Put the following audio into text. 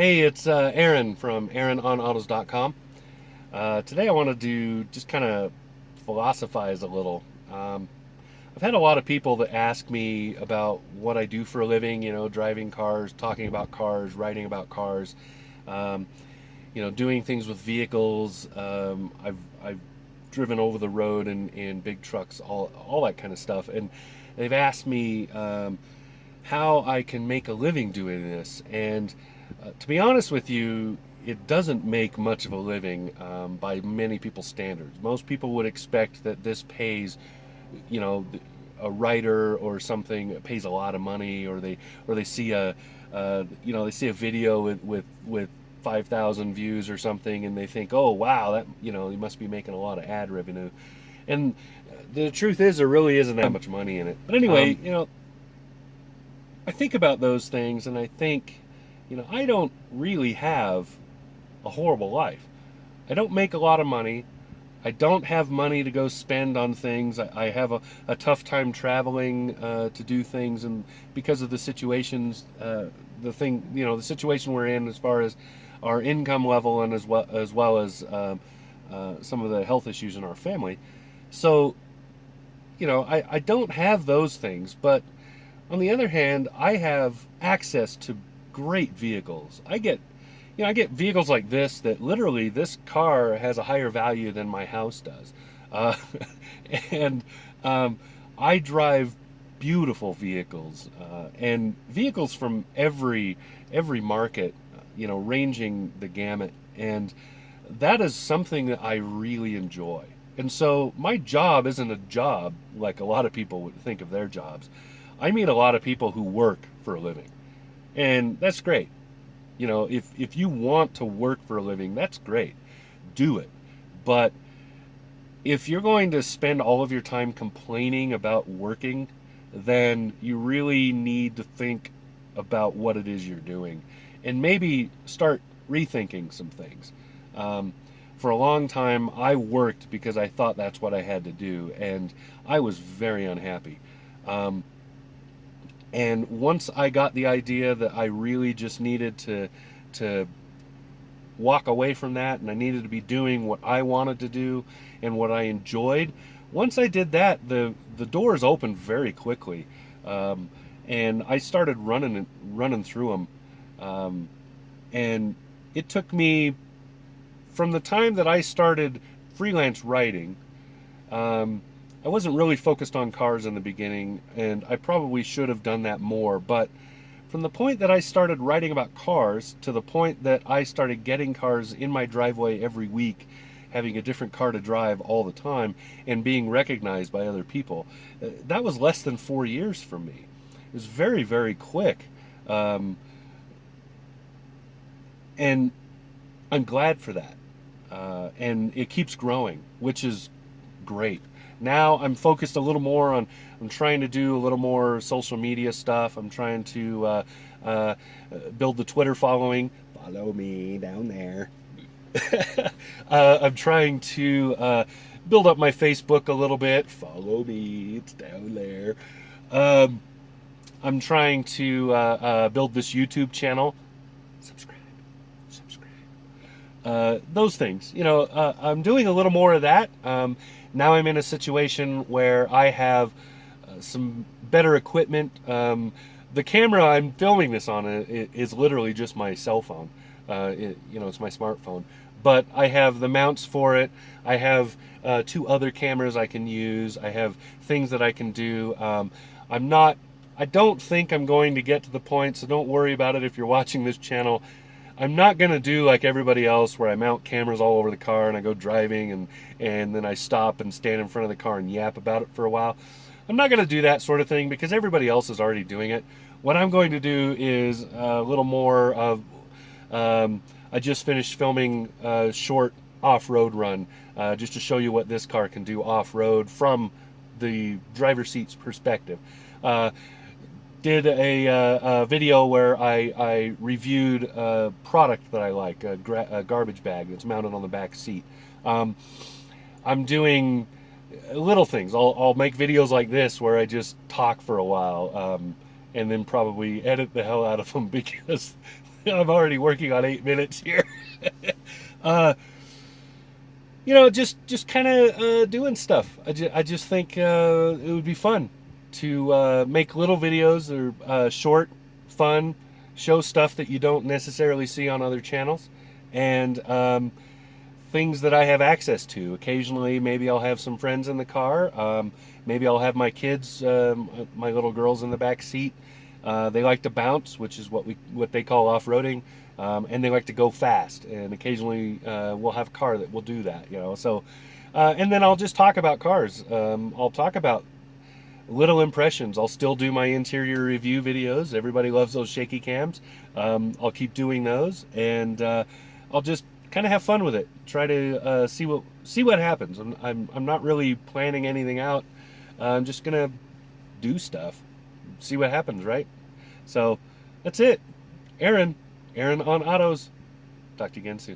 Hey, it's Aaron from AaronOnAutos.com. Today I wanted to just kind of philosophize a little. I've had a lot of people that ask me about what I do for a living, driving cars, talking about cars, writing about cars, um, doing things with vehicles. I've driven over the road in big trucks, all that kind of stuff. And they've asked me how I can make a living doing this. And to be honest with you, it doesn't make much of a living by many people's standards. Most people would expect that this pays, you know, a writer or something pays a lot of money, or they see they see a video with 5,000 views or something, and they think, oh wow, that you must be making a lot of ad revenue. And the truth is, there really isn't that much money in it. But anyway, I think about those things, and I think, I don't really have a horrible life. I don't make a lot of money. I don't have money to go spend on things. I have a tough time traveling to do things, and because of the situations, the situation we're in as far as our income level, and as well as some of the health issues in our family. So, I don't have those things, but on the other hand, I have access to great vehicles. I get vehicles like this that literally this car has a higher value than my house does. Uh, and I drive beautiful vehicles and vehicles from every market, ranging the gamut. And that is something that I really enjoy. And so my job isn't a job like a lot of people would think of their jobs. I meet a lot of people who work for a living, and that's great. If you want to work for a living, that's great. Do it. But if you're going to spend all of your time complaining about working, then you really need to think about what it is you're doing and maybe start rethinking some things. For a long time, I worked because I thought that's what I had to do, and I was very unhappy. And once I got the idea that I really just needed to walk away from that, and I needed to be doing what I wanted to do and what I enjoyed, once I did that, the doors opened very quickly, and I started running through them. And it took me from the time that I started freelance writing. I wasn't really focused on cars in the beginning, and I probably should have done that more. But from the point that I started writing about cars to the point that I started getting cars in my driveway every week, having a different car to drive all the time, and being recognized by other people, that was less than 4 years for me. It was very, very quick. And I'm glad for that. And it keeps growing, which is great. Now I'm focused a little more on, I'm trying to do a little more social media stuff. I'm trying to build the Twitter following. Follow me down there. I'm trying to build up my Facebook a little bit. Follow me, it's down there. I'm trying to build this YouTube channel. Subscribe. Those things. I'm doing a little more of that. Now I'm in a situation where I have some better equipment. The camera I'm filming this on is literally just my cell phone. It's my smartphone. But I have the mounts for it. I have 2 other cameras I can use. I have things that I can do. I don't think I'm going to get to the point, so don't worry about it if you're watching this channel. I'm not going to do like everybody else where I mount cameras all over the car and I go driving and then I stop and stand in front of the car and yap about it for a while. I'm not going to do that sort of thing because everybody else is already doing it. What I'm going to do is a little more of, I just finished filming a short off-road run just to show you what this car can do off-road from the driver's seat's perspective. Did a video where I reviewed a product that I like, a garbage bag that's mounted on the back seat. I'm doing little things. I'll make videos like this where I just talk for a while, and then probably edit the hell out of them because I'm already working on 8 minutes here. uh, just kind of doing stuff. I just think it would be fun to make little videos or short, fun, show stuff that you don't necessarily see on other channels, and things that I have access to. Occasionally, maybe I'll have some friends in the car. Maybe I'll have my kids, my little girls in the back seat. They like to bounce, which is what they call off-roading, and they like to go fast. And occasionally, we'll have a car that will do that. So, and then I'll just talk about cars. I'll talk about little impressions. I'll still do my interior review videos. Everybody loves those shaky cams. I'll keep doing those, and I'll just kind of have fun with it. Try to see what happens. I'm not really planning anything out. I'm just gonna do stuff, see what happens, right? So that's it. Aaron on Autos. Talk to you again soon.